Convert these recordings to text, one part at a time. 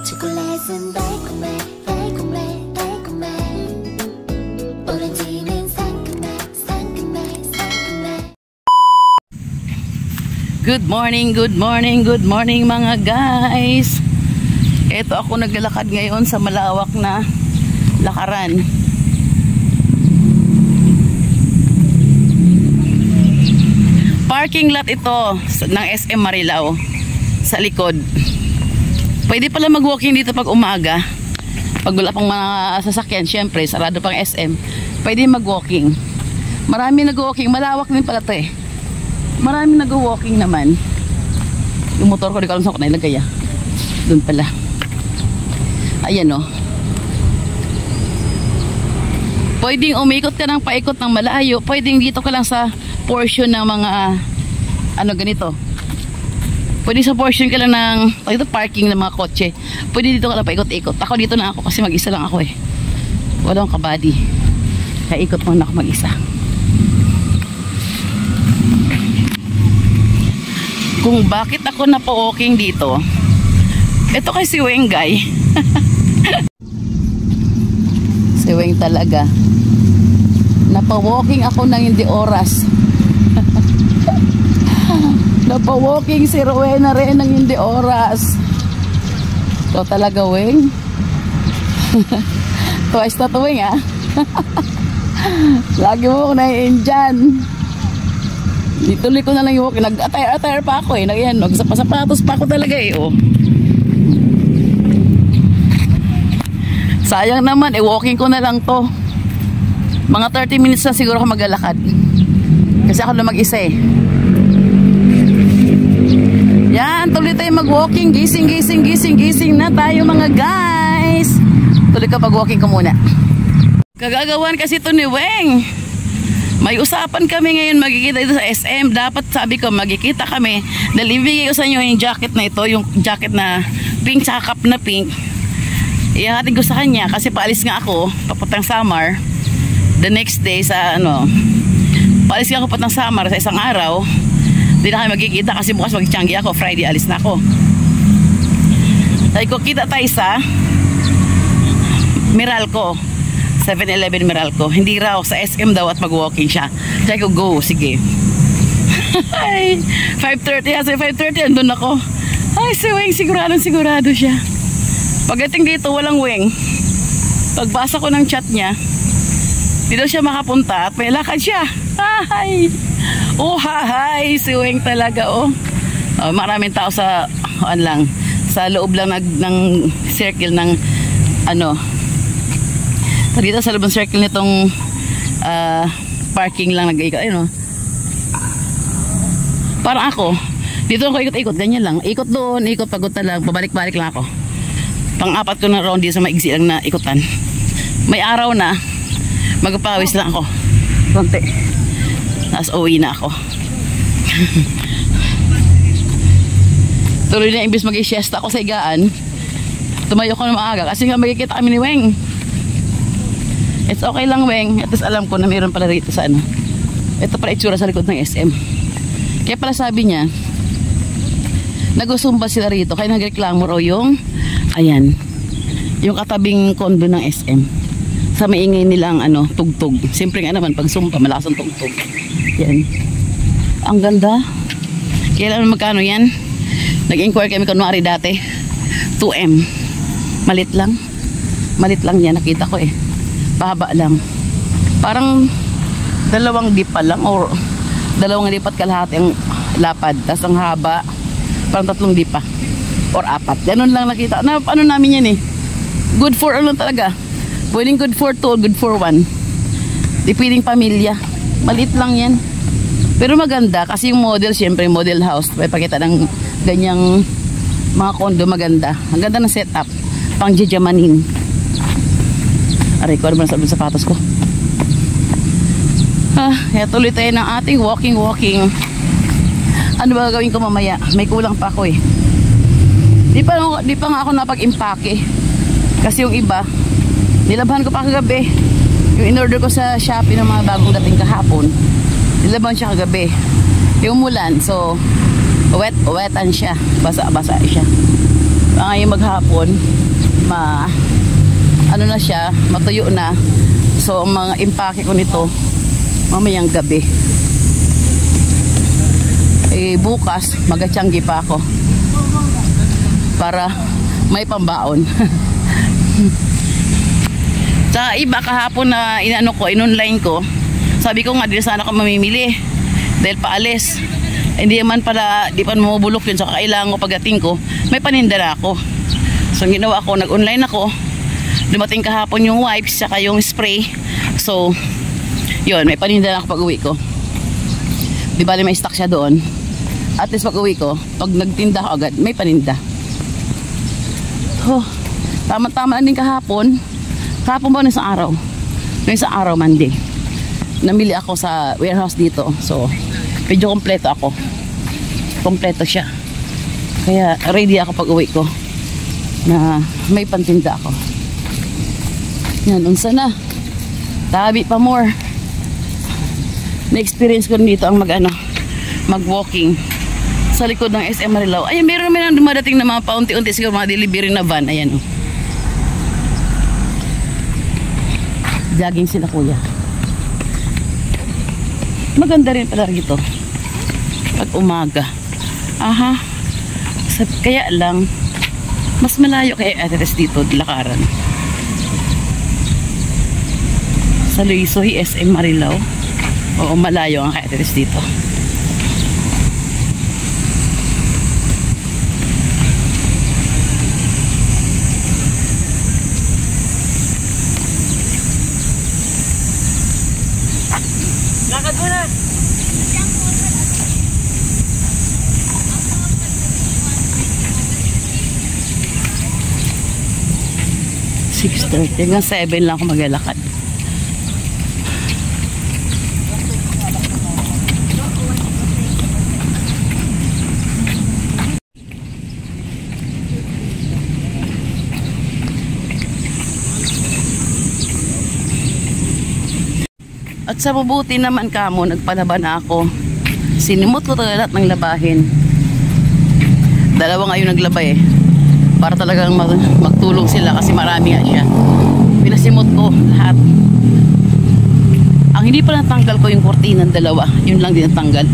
초콜릿은 달콤해 달콤해 달콤해 오렌지는 상큼해 상큼해 상큼해. Good morning, good morning, good morning mga guys. Eto ako naglalakad ngayon sa malawak na lakaran. Parking lot ito ng SM Marilao sa likod. Pwede pala mag-walking dito pag umaga. Pag wala pang mga sasakyan, syempre sarado pang SM. Pwede mag-walking. Marami nag-walking, malawak din pala 'to eh. Marami nag-walking naman. Yung motor ko, di ko alam saan ko nailagay ah. Doon pala. Ayan o. Pwedeng umikot ka ng paikot ng malayo. Pwedeng dito ka lang sa portion ng mga ano ganito. Pwede sa portion ka lang ng ito, parking ng mga kotse. Pwede dito ka lang paikot-ikot. Ako dito na ako kasi mag-isa lang ako eh. Wala akong kabady. Kaya ikot muna ako mag-isa. Kung bakit ako napa-walking dito, ito kay si Weng guy. Si Weng talaga. Napa-walking ako ng hindi oras. Napa-walking si Rowena rin ng hindi oras. Ito talaga Weng. Twice na to Weng ah. Lagi mo ako nai-indyan. Dituloy ko na lang yung walking. Nag-attire pa ako eh. Nagsapasapatos pa ako talaga eh. Oh. Sayang naman eh. Walking ko na lang to. Mga 30 minutes na siguro ako maglalakad. Kasi ako na mag-isa eh. Yan. Tuloy tayo mag-walking. Gising, gising, gising, gising na tayo mga guys. Tuloy ka pag-walking ko muna. Kagagawan kasi ito ni Weng. May usapan kami ngayon magkikita dito sa SM. Dapat sabi ko magkikita kami. Dahil ibigay ko sa inyo yung jacket na ito. Yung jacket na pink tsaka cap na pink. Ihahatid ko sa kanya kasi paalis nga ako. Papuntang Samar. The next day sa ano. Paalis nga ako papuntang Samar sa isang araw. Hindi na kami magkikita kasi bukas magtiyanggi ako. Friday alis na ako. Sabi ko kita tayo sa Meralco. 7-Eleven Meralco. Hindi raw sa SM daw at mag-walking siya. Sabi ko, go, sige. Ay, 5:30. Kasi 5:30, andun ako. Ay, si Weng, sigurado siya. Pagdating dito, walang Weng. Pagbasa ko ng chat niya, di daw siya makapunta at may lakad siya. Ay, oh, hi, si Weng talaga, oh. Maraming tao sa, sa loob lang ng circle ng, ano, dito sa loob ng circle nitong parking lang nag-ikot. Ayun o. Parang ako, dito ako ikot-ikot, ganyan lang. Ikot doon, ikot pagod lang, pabalik-balik lang ako. Pang-apat ko na round dito sa maigsi lang na ikutan. May araw na, magpapawis lang ako. Konti. Tapos uwi na ako. Tuloy na imbis mag-i-siesta ako sa higaan. Tumayo ko na maaga kasi nga magkikita kami ni Weng. It's okay lang Weng. At least alam ko na mayroon pala rito sa ano. Ito pala itsura sa likod ng SM. Kaya pala sabi niya, nagusumba sila rito. Kaya nagreklamo raw yung, ayan, yung katabing kondo ng SM. Sa maingay nilang ano, tugtog. Siyempre nga naman, pag sumpa, malakas ang tugtog. Yan. Ang ganda. Kailan magkano yan? Nag-inquire kami kunwari dati. 2M. Malit lang. Malit lang yan. Nakita ko eh. Pahaba lang. Parang 2 dip pa lang or 2 dip at kalahati ang lapad. Tapos ang haba parang 3 dip pa or 4. Ganun lang nakita. Ano namin yan eh. Good for ano talaga. Pwedeng good for 2, good for 1. Di pwedeng pamilya. Maliit lang yan. Pero maganda kasi yung model, syempre model house. May pakita ng ganyang mga condo maganda. Ang ganda ng setup. Pang jajamanin. Aray ko, ano ba nasabi ng sapatos ko? Kaya tuloy tayo ng ating walking. Ano ba gagawin ko mamaya? May kulang pa ako eh. Di pa nga ako napag-impake. Kasi yung iba, nilabhan ko pa kagabi. Yung in-order ko sa Shopee ng mga bagong dating kahapon, nilabhan siya kagabi. Yung mulan, so, wetan siya. Basa siya. Ngayon maghapon, ano na siya, matuyo na. So, ang mga impake ko nito, mamayang gabi. Bukas, magachanggi pa ako. Para may pambaon. Sa iba kahapon na in-online ko, sabi ko nga, di sana ako mamimili. Dahil paalis. Hindi man pala, di pa mamubulok yun. So, kailangan ko pagdating ko, may paninda na ako. So, ginawa ko, nag-online ako. Dumating kahapon yung wipes, saka yung spray. So, yun, may paninda na ako pag uwi ko. Di bali may stock siya doon. At least pag uwi ko, pag nagtinda ako agad, may paninda. Oh, tama-tama din kahapon. Kahapon ba ng isang araw? Ng isang araw, Monday. Namili ako sa warehouse dito. So, medyo kompleto ako. Kompleto siya. Kaya ready ako pag uwi ko. Na may pantinda ako. Yan, unsa na. Tabi pa more. Na-experience ko dito ang mag-walking sa likod ng SM Marilao. Ayan, meron naman ang dumadating na mga paunti-unti siguro mga delivery na van. Ayan, oh. Jogging sila, kuya. Maganda rin pala rito pag umaga. Aha. Kaya lang mas malayo kay address dito, lakaran. Sa Luisoy, SM Marilao. Oo, malayo ang address dito. Lakad mo na! 6:30 hanggang 7 lang ako maglalakad. At sa mabuti naman kamo, nagpalaban ako. Sinimot ko talaga lahat ng labahin. Dalawa ngayon naglaba eh. Para talagang magtulong sila kasi marami nga siya. Pinasimot ko lahat. Ang hindi pa natanggal ko yung kurtina ng dalawa. Yun lang din natanggal.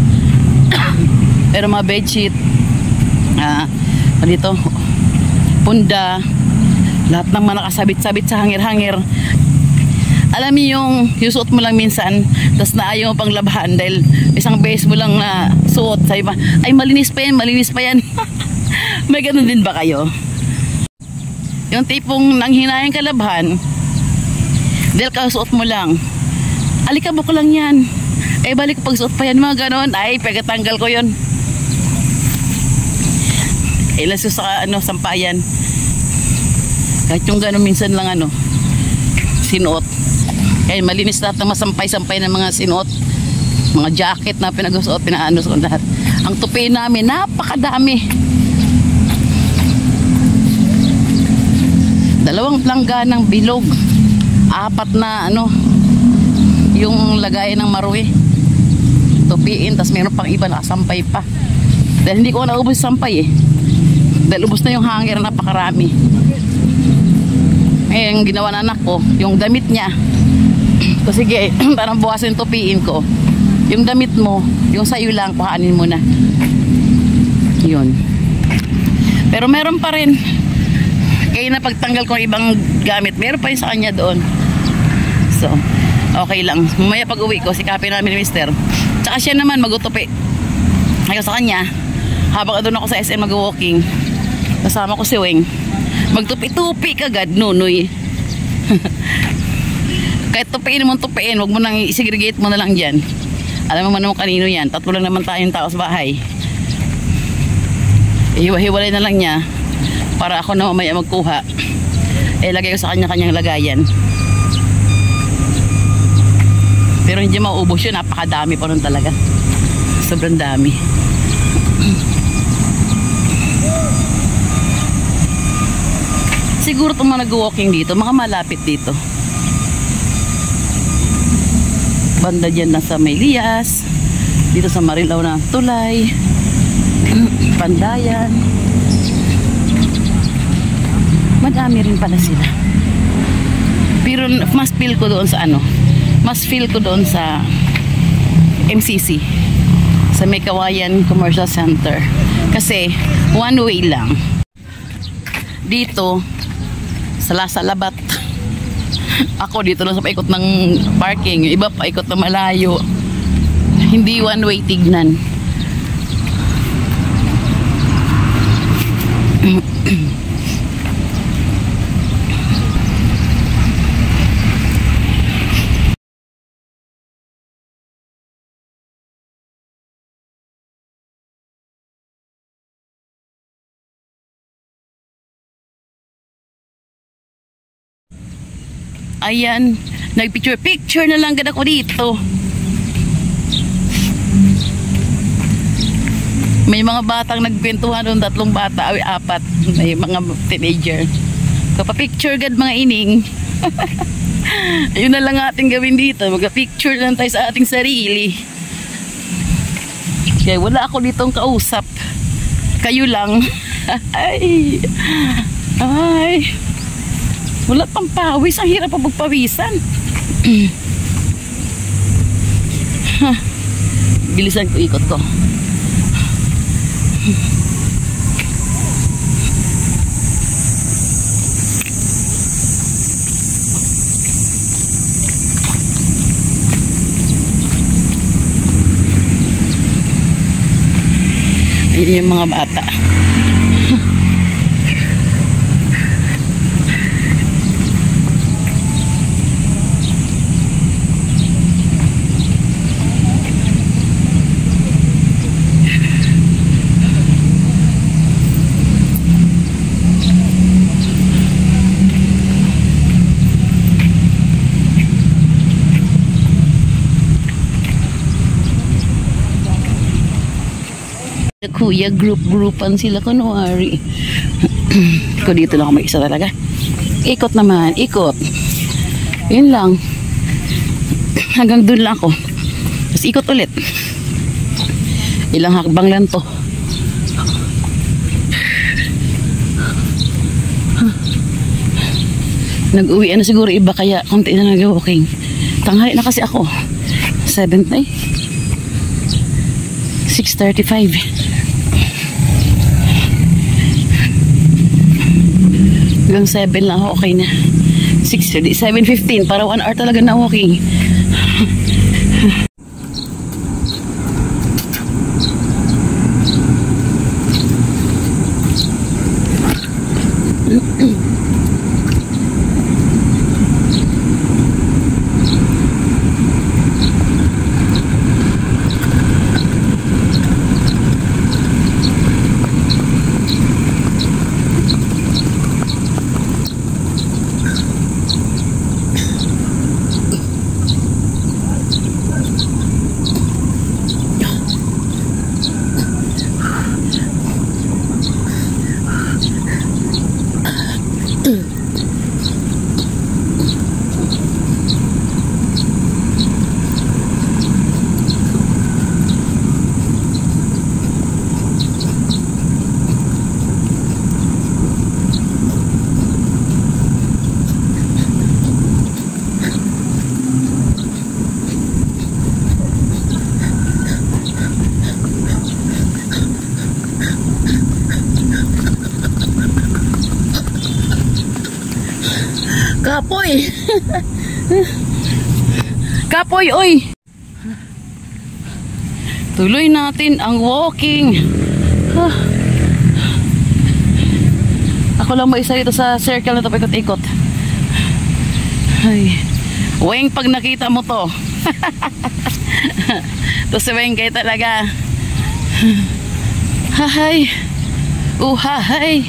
Pero mga bedsheet, dito, punda, lahat ng mga nakasabit-sabit sa hangir-hangir. Alam niyo yung suot mo lang minsan, tapos naayaw mo pang labahan dahil isang beses mo lang na suot. Sabi pa, ay malinis pa yan, malinis pa yan. May ganun din ba kayo? Yung tipong nanghinayang kalabahan, dahil kasuot mo lang, alikabok ko lang yan. Eh balik ko pag suot pa yan, mga ganun. Ay, pagkatanggal ko yun. Ilaso sa sampayan. Kahit yung ganun minsan lang sinuot. Kaya malinis lahat ng masampay-sampay ng mga sinuot. Mga jacket na pinag-usuot, pinaano sa lahat. Ang tupi namin, napakadami. 2 plangganang bilog. 4 na yung lagayan ng marui. Tupiin, tas meron pang iba nakasampay pa. Dahil hindi ko naubos sampay eh. Dahil ubos na yung hanger, napakarami. Eh, yung ginawa ng anak ko, yung damit niya. So sige, parang buwasin tupiin ko. Yung damit mo, yung sayo lang, kuhanin mo na. Yun. Pero meron pa rin. Kaya na pagtanggal ko ng ibang gamit, meron pa yun sa kanya doon. So, okay lang. Mamaya pag uwi ko, sikapin namin ni Mister. Tsaka siya naman magutupi. Ayaw sa kanya, habang doon ako sa SM mag-walking, kasama ko si Weng. Magtupi-tupi kagad, nunoy. Kahit tupiin mo, tupiin, wag mo nang i-segregate mo na lang dyan. Alam mo naman kanino yan. 3 lang naman tayong tao sa bahay. Hiwa-hiwalay na lang niya para ako na mamaya magkuha. Lagay ko sa kanya-kanyang lagayan. Pero hindi maubos yun. Napakadami pa nun talaga. Sobrang dami. Siguro itong mga nag-walking dito, mga malapit dito. Banda dyan na sa Maylias, dito sa Marilao na Tulay, Pandayan. Madami rin pala sila. Pero mas feel ko doon sa ano, mas feel ko doon sa MCC, sa May Kawayan Commercial Center, kasi one way lang. Dito sa Labat ako dito lang sa paikot ng parking, yung iba paikot na malayo, hindi one way tignan. Ayan, nagpicture na lang gad ako dito. May mga batang nagkwentuhan doon, 3 bata, ay 4, may mga teenager. Kapapicture gad mga ining. Yun na lang ating gawin dito, magpa-picture lang tayo sa ating sarili. Kaya wala ako ditong kausap, kayo lang. Ay, wala pang pawis. Ang hirap pa magpawisan. Bilisan ko ikot ko. Ayan yung mga bata. Kuya, group-groupan sila kunwari. Ko dito lang ako mag-isa talaga. Ikot naman, ikot. Yun lang. Hanggang dun lang ako. Tapos ikot ulit. Ilang hakbang lang to. Nag-uwi na siguro iba, kaya konti na nag-walking. Tanghali na kasi ako. 6:35. Hanggang 7 lang ako, okay na. 7:15 para 1 hour talaga na walking. Kapoy! Kapoy, oy! Tuloy natin ang walking. Ako lang mag-isa dito sa circle na ito, ikot-ikot. Ay, Weng, pag nakita mo to. To si Weng kayo talaga. Hahay. Hahay.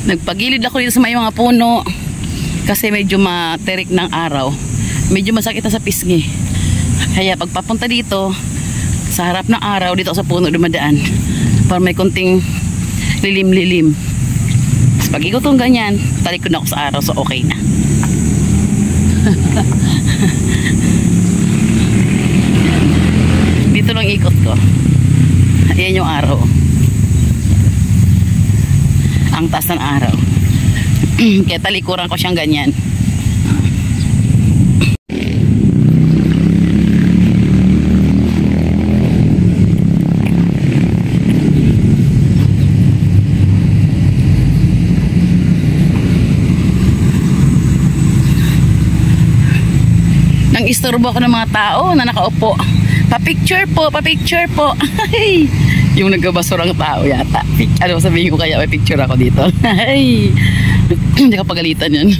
Nagpagilid ako dito sa may mga puno kasi medyo materik ng araw, medyo masakit na sa pisngi, kaya pagpapunta dito sa harap ng araw, dito sa puno dumadaan para may konting lilim-lilim. Pag ikot kong ganyan, talikod na ako sa araw, so okay na. Dito lang ikot ko. Yan yung araw. Ang taas ng araw. Kaya talikuran ko siyang ganyan. Nang istorbo ako ng mga tao na nakaupo. Pa-picture po, pa-picture po. Yung nagkabasurang tao yata. Ano sabihin ko kaya may picture ako dito. Hindi ka pagalitan yan.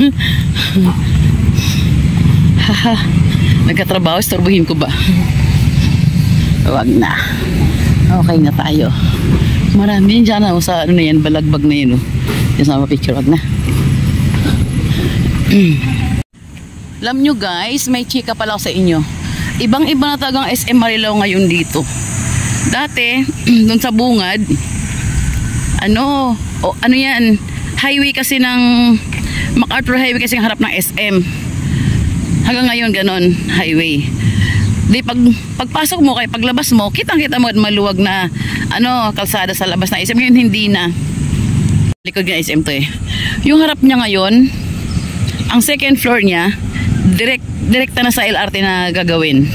Nagkatrabaho, istorbohin ko ba? Wag na. Okay na tayo. Marami yan dyan sa ano na yan, balagbag na yun. Yung sama picture, wag na. Alam nyo guys, may chika pala ako sa inyo. Ibang-iba na tagang SM Marilao ngayon dito. Dati, doon sa bungad, ano yan, highway kasi ng, MacArthur Highway kasi ang harap ng SM. Hanggang ngayon, ganon, highway. Di pagpasok mo, kaya paglabas mo, kitang-kita mo at maluwag na, kalsada sa labas ng SM. Ngayon, hindi na. Likod ng SM to eh. Yung harap niya ngayon, ang second floor niya, direkta na sa LRT na gagawin.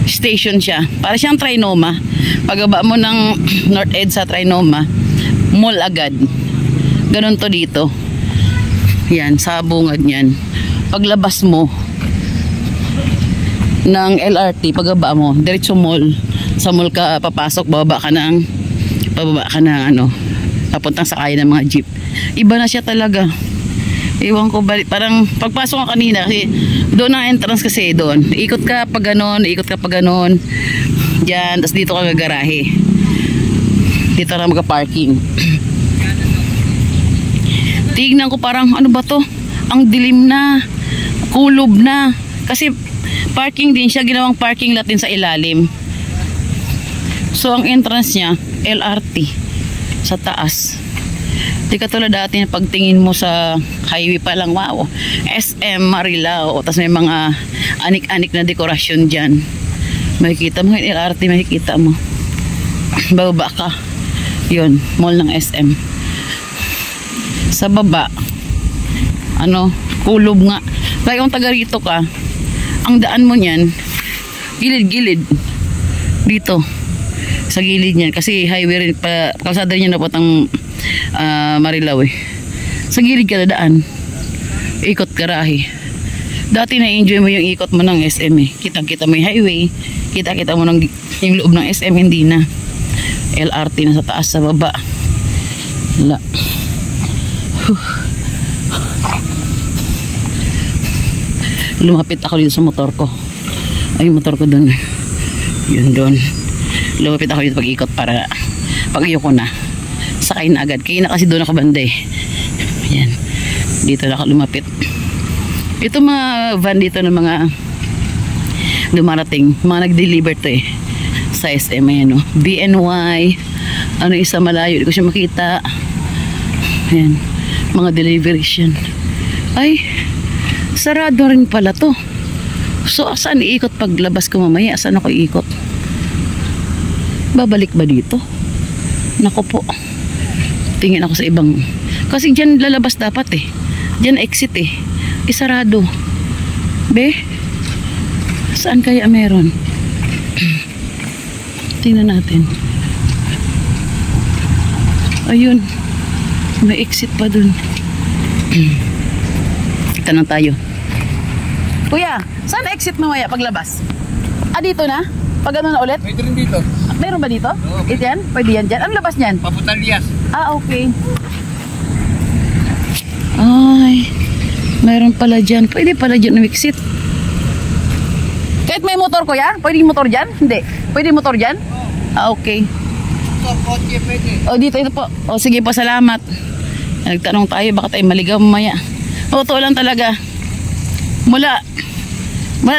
Station siya. Para siyang Trinoma. Pagbaba mo ng North Ed sa Trinoma, mall agad. Ganon to dito. Yan, sa bungad niyan. Paglabas mo ng LRT, pagbaba mo, diretso mall. Sa mall ka papasok, pababa ka ng papuntang sakay ng mga jeep. Iba na siya talaga. Iwan ko balik, parang pagpasok ka kanina kasi doon ang entrance kasi doon. Ikot ka pa ganon, diyan, tapos dito ka gagarahe. Dito na magka-parking. Tignan ko parang ano ba to? Ang dilim na, kulob na. Kasi parking din siya, ginawang parking lot din sa ilalim. So ang entrance niya, LRT sa taas. Di katulad dati na pagtingin mo sa highway pa lang, wow, SM Marilao, tapos may mga anik-anik na dekorasyon dyan. Makikita mo yung LRT, makikita mo. Bababa ka. Yun, mall ng SM. Sa baba, kulob nga. Kaya kung taga rito ka, ang daan mo niyan, gilid-gilid. Dito. Sa gilid niyan. Kasi highway rin, kalsada niya na patang Marilao eh. Sa gilid ka dadaan, ikot garahe. Dati na-enjoy mo yung ikot mo ng SM eh. Kita-kita mo yung highway, kita-kita mo yung loob ng SM, hindi na. LRT na sa taas, sa baba. Wala. Lumapit ako dito sa motor ko. Ay, motor ko doon. Yun doon. Lumapit ako dito pag-ikot para pag-iyo ko na. Sakay na agad. Kaya na kasi doon nakabanda eh. Ayan. Dito na ako lumapit. Ito mga van dito ng mga dumarating. Mga nag-deliver to eh. Sa SM. Ayan o. BNY. Isa malayo. Hindi ko siya makita. Ayan. Mga deliveries yan. Ay. Sarado rin pala to. So saan iikot paglabas ko mamaya? Saan ako iikot? Babalik ba dito? Nako po. Tingin ako sa ibang, kasi dyan lalabas dapat eh, dyan exit eh, isarado. Be, saan kaya meron? Tingnan natin. Ayun, may exit pa dun. Tanong tayo. Kuya, saan exit mamaya paglabas? Dito na? Pag ano na ulit? Pwede rin dito. Meron ba dito? Oo, Ito yan? Pwede yan dyan? Ano labas niyan? Papuntang Lias. Okay. Ay, meron pala dyan. Pwede pala dyan umiksit. Kahit may motor ko ya? Pwede motor dyan? Hindi. Pwede motor dyan? Okay. Kotse pwede. Dito ito po. Sige po, salamat. Nagtanong tayo, baka tayo maligaw mamaya. Totoo lang talaga. Mula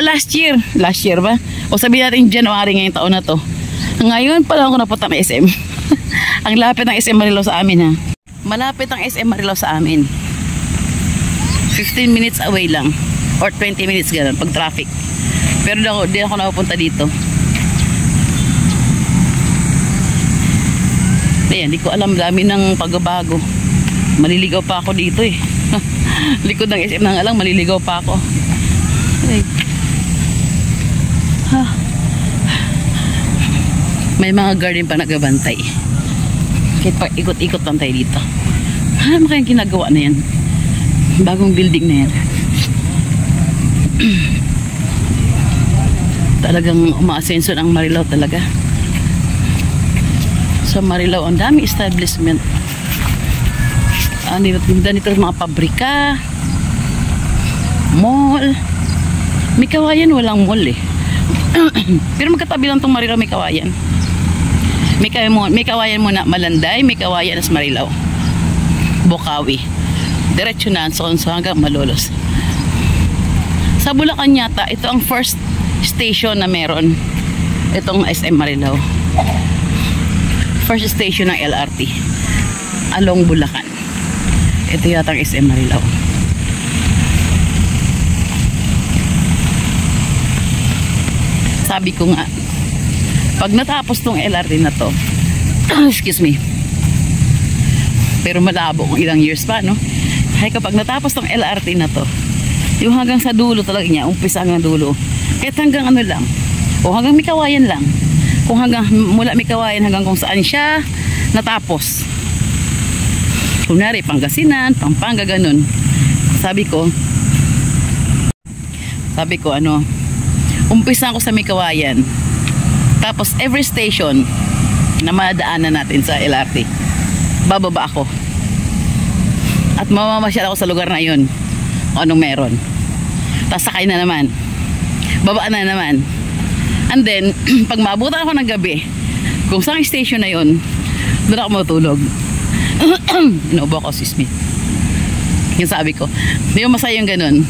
last year ba? O sabihin natin January ngayong taon na to. Ngayon pa lang ako napunta ng SM. Ang lapit ng SM Marilao sa amin ha. Malapit ang SM Marilao sa amin. 15 minutes away lang. Or 20 minutes ganun pag traffic. Pero di ako napupunta dito. Ayan, di ko alam, dami ng pagbabago. Maliligaw pa ako dito eh. Likod ng SM na nga lang, maliligaw pa ako. Ay. Ha. May mga garden pa nagbabantay. Kahit pa ikot-ikot lang tayo dito. Ano kayang ginagawa na yan? Bagong building na yan. Talagang umaasenso ng Marilao talaga. Sa Marilao, ang dami establishment. Nito mga pabrika, mall. May Kawayan, walang mall eh. Pero magkatabi lang itong Marilao, may Kawayan. May Kawayan muna Malanday, may Kawayan as Marilao. Bukawi. Diretso na so hanggang Malolos. Sa Bulacan yata, ito ang first station na meron. Itong SM Marilao. First station ng LRT along Bulacan. Ito yata ang SM Marilao. Sabi ko nga, pag natapos tong LRT na to, excuse me, pero malabo kung ilang years pa, no? Ay kapag natapos tong LRT na to, yung hanggang sa dulo talaga niya, umpisa hanggang dulo, kahit hanggang ano lang, o hanggang may Kawayan lang, kung hanggang mula may Kawayan hanggang kung saan siya natapos, kunwari Pangasinan, Pampanga, ganun. Sabi ko ano, umpisa ko sa may Kawayan, tapos every station na madaanan natin sa LRT, bababa ako at mamamasyal ako sa lugar na yun o anong meron, tapos sakay na naman, baba na naman. And then, pag maabutan ako ng gabi, kung saan station na yun, doon ako matulog. Inuubo ako, excuse me. Yung sabi ko, hindi yung masaya yung ganun.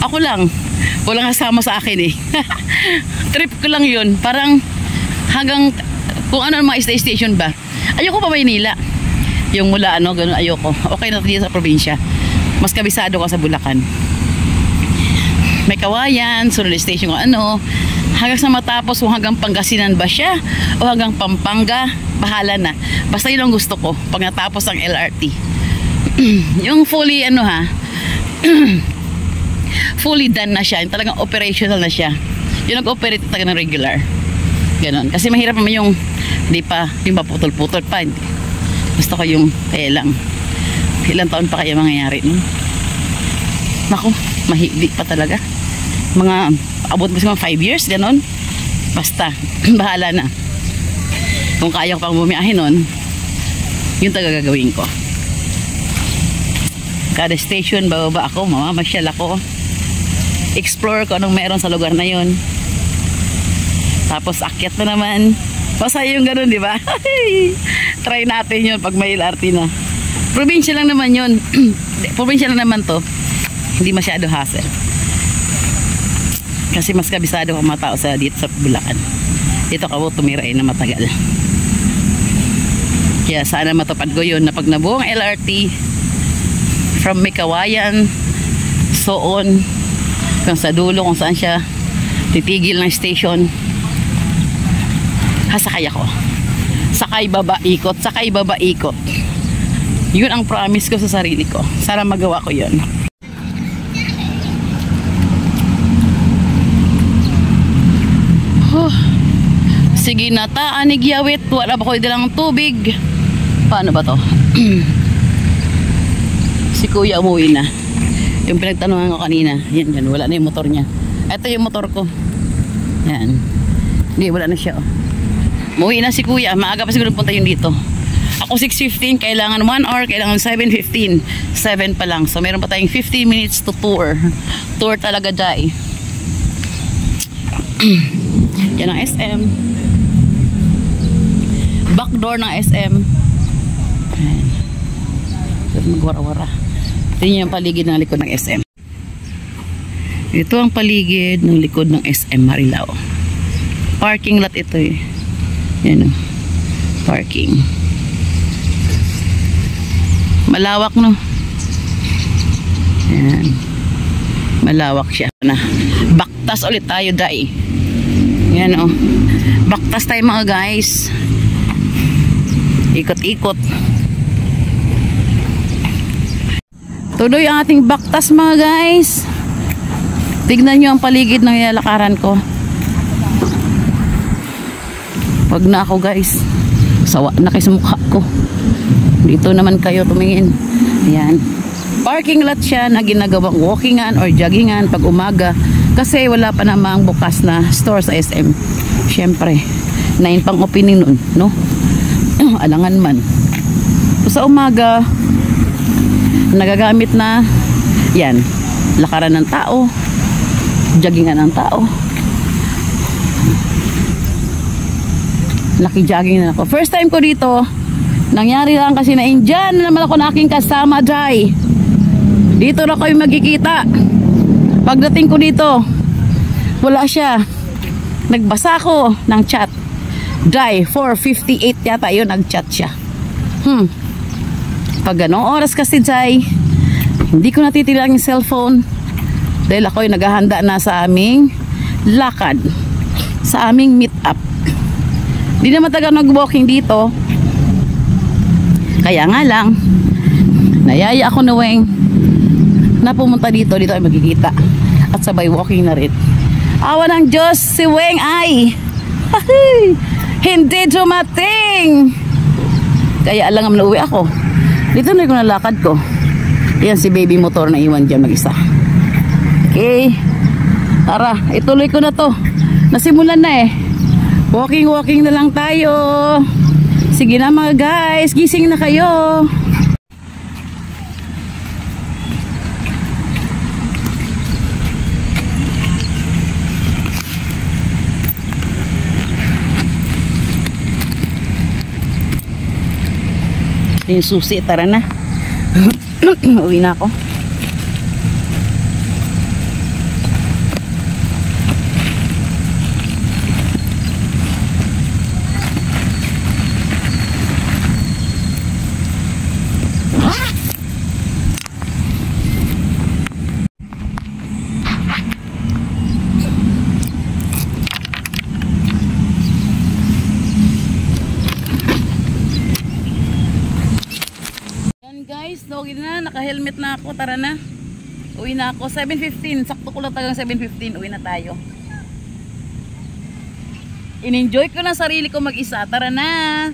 Ako lang, walang kasama sa akin eh. Trip ko lang yun. Parang hanggang, kung ano mga station ba. Ayoko pa Maynila. Yung mula ano, ganun, ayoko. Okay na dito sa probinsya. Mas kabisado ko sa Bulacan. May Kawayan, sunod station ko ano, hanggang sa matapos kung hanggang Pangasinan ba siya o hanggang Pampanga, bahala na. Basta yun ang gusto ko pag natapos ang LRT. Yung fully ano ha, fully done na siya, yung talagang operational na siya. Yung nag-operate talaga ng regular. Ganon. Kasi mahirap naman yung hindi pa, yung maputol-putol pa. Gusto ko yung kaya lang. Ilang taon pa kaya mangyayari no? Naku, mahigdi pa talaga. Mga abot mo sa mga 5 years, ganon. Basta, bahala na. Kung kaya ko pang bumiyahin nun, yun talaga gagawin ko. Kada station, bababa ako, mamamasyal ako. Explore ko anong meron sa lugar na yun. Tapos akyat na naman. Masaya yung ganon, di ba? Try natin yun pag may LRT na. Probinsya lang naman yun. Probinsya lang naman to. Hindi masyado hassle. Kasi mas kabisado ang mga tao sa dito sa Bulacan. Dito ka tumiray na matagal. Kaya sana matupad ko yun na pag nabuo ang LRT from may Kawayan so on kung sa dulo kung saan siya titigil ng station, hasakay ako. Sakay baba ikot, sakay baba ikot. Yun ang promise ko sa sarili ko. Sana magawa ko yun. Sige na ta, anigyawit. Wala ba ko idalang tubig? Paano ba to? Si kuya umuwi na. Yung pinagtanungan ko kanina. Yan, yan. Wala na yung motor niya. Ito yung motor ko. Yan. Hindi, wala na siya. Oh. Umuwi na si kuya. Maaga pa siguro punta yun dito. Ako 6:15. Kailangan 1 hour. Kailangan 7:15. 7 pa lang. So meron pa tayong 15 minutes to tour. Tour talaga dai. Yan ang SM. Backdoor ng SM. Ayan. Magwara-wara. Tingnan yung paligid ng likod ng SM. Ito ang paligid ng likod ng SM Marilao. Parking lot ito eh. Yan o. Parking. Malawak no. Ayan. Malawak siya na. Baktas ulit tayo dai. Yan o. Baktas tayo mga guys. Ikot-ikot. Tuloy ang ating baktas mga guys. Tignan nyo ang paligid ng ilalakaran ko. Wag na ako guys. Sawa na kayo sa mukha ko. Dito naman kayo tumingin. Ayan. Parking lot siya na ginagawang walkingan or joggingan pag umaga. Kasi wala pa namang bukas na store sa SM. Siyempre, 9 pang opening nun, no? Alangan man. So, sa umaga, nagagamit na yan, lakaran ng tao, joggingan ng tao. Naki-jogging na ako. First time ko dito, nangyari lang kasi na Indian na naman ako na aking kasama, Jai. Dito na kayo magkikita. Pagdating ko dito, wala siya. Nagbasa ko ng chat. Jai, 4:58 yata yun, nag-chat siya. Pag ganong oras kasi, Jai, hindi ko natitilang yung cellphone dahil ako'y naghahanda na sa aming lakad, sa aming meet up. Hindi na matagal nag-walking dito, kaya nga lang nayaya ako na Weng na pumunta dito ay magkikita at sabay walking na rin. Awa ng Diyos, si Weng ay hindi dumating, kaya alam na uwi ako. Dito na yung nalakad ko. Yan si baby motor na iwan dyan mag-isa. Okay, tara, ituloy ko na to. Nasimulan na eh. Walking na lang tayo. Sige na mga guys, gising na kayo. Yung susi, tara na. Uwi na ako. Guys, doggy na, naka-helmet na ako, tara na. Uwi na ako, 7:15, sakto ko lang tagang 7:15, uwi na tayo. In-enjoy ko na sarili ko mag-isa, tara na.